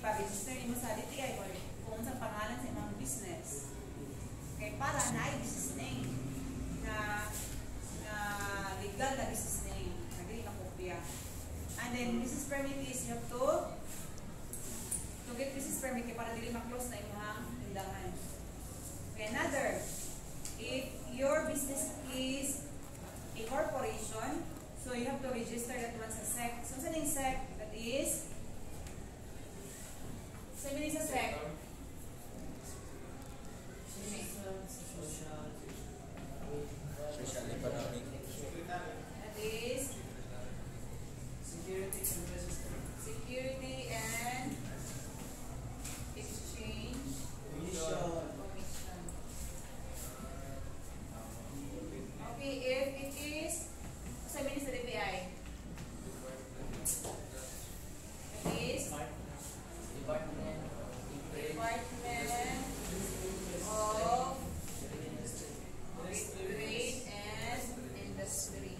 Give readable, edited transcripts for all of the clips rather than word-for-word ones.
ipa-register mo sa DTI or kung sa pangalan sa imong business. Okay, para na business name na legal na business name. Naging na kopya. And then business permit is you have to get business permit para dili ma-close na imong tindahan. Okay, another, if your business is a corporation, so you have to register that one sa SEC. So sa ning SEC, that is, sabi ni sa SEC, social economic. that is Security and Exchange Commission. Okay, if it is, sabi ni sa DBI, it is Department of Trade and Industry.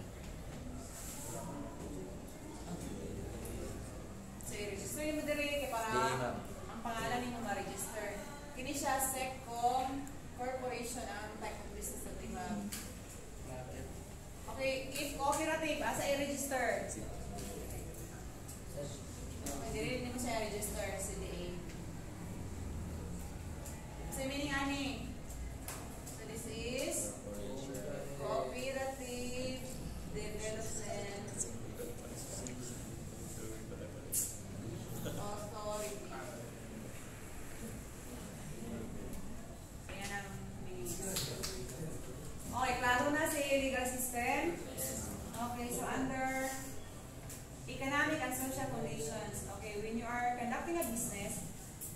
So, i-register mo dali kaya para ang pangalan niyo ma-register. Kini siya SECCOM Corporation ang type of business na tingnan. Okay, if cooperative, asa i-register? Hindi rin mo siya i-register, CDA. So, meaning ani? So, this is Cooperative Development Authority. Ayan ang okay, klaro na si legal system. Okay, so under economic and social conditions, okay, when you are conducting a business,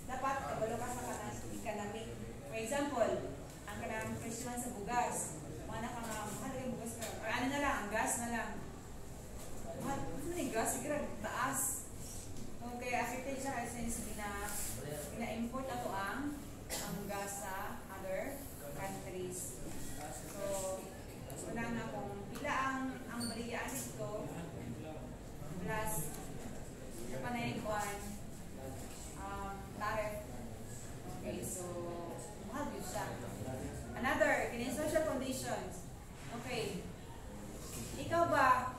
dapat kabalo ka sa kanang economic. For example, ang kanang presyon sa bugas, mga mahal yung bugas ka, or ano na lang, ang gas na lang. Mahal, ano na yung gas? Sige, taas. Okay, affected siya kasi gina-import na to ang gas sa other countries. So, wala na kung pila ang baligyan nito plus panayikuan tariff. Okay, so mahal yun siya. Another, in social conditions. Okay, ikaw ba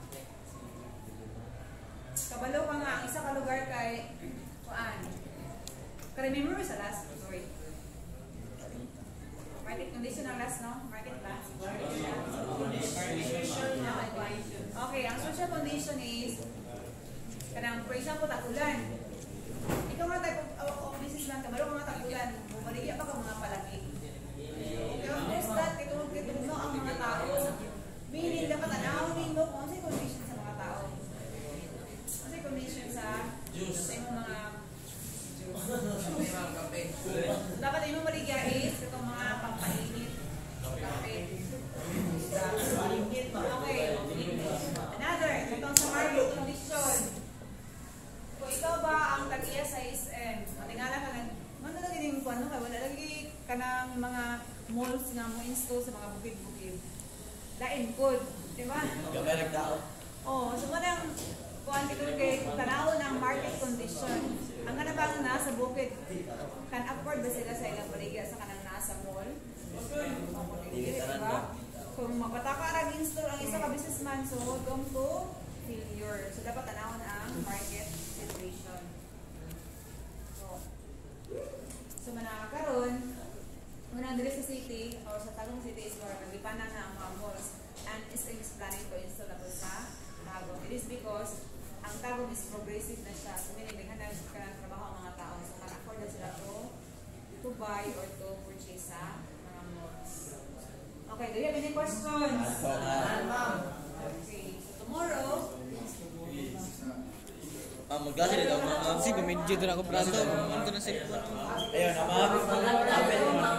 kabalo ka nga ang isa ka lugar kay kuan? Ka-remember mo sa last story? Market condition ang last, no? Market last. Okay, ang social condition is kanang, for example, tagulan. Ikaw nga type of business lang, kabalo ka nga tagulan, bumaligya pa ka mga palagi. There's that, kitulog no ang mga tao. Meaning, dapat tanawin mo kung ano yung condition sa mga tao. Ano yung condition sa imong mga dapat imong maligya is itong mga pampainit. Kape. Okay. Another, itong sa market condition. Kung ikaw ba ang tag-iya sa SM, matingala ka lang, man talaga yung ano ka, wala lagi ka ng mga malls nga mo install sa mga bukid-bukid. Lain good, di ba? Gamerag daw. Oh, so manang kuan dito kay tanaw ng market condition. Ang kanabang nasa bukid, can afford ba sila sa ilang baligya sa kanang nasa mall? Diba? Kung mapataka ang install ang isa ka businessman, so welcome to failure. So dapat tanawon ang market situation. So manakaroon, muna diri sa city or sa Tagum City is where nagipanan na ang mga malls and is planning to install ako sa Tagum. It is because ang Tagum is progressive na siya. So meaning naghanap ka ng trabaho ang mga tao. So can afford na sila to buy or to purchase sa mga malls. Okay, do you have any questions? Okay, so tomorrow, Mag-gasa rin ako. Sige, medyo doon ako prato. Ano na cellphone? Ayun, naman.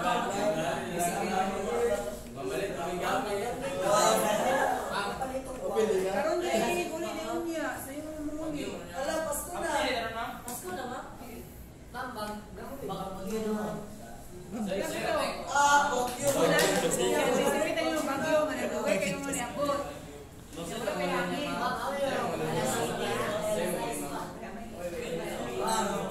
karon kay uli ni unya sa imong muni. Ala, Pasko na. Pasko na, ma? Ma'am, baka mag-yun naman. Bagyo. Sige tayo yung bagyo nga nagaway kayo mo ni abot. Wala kay hangin. Ma'am,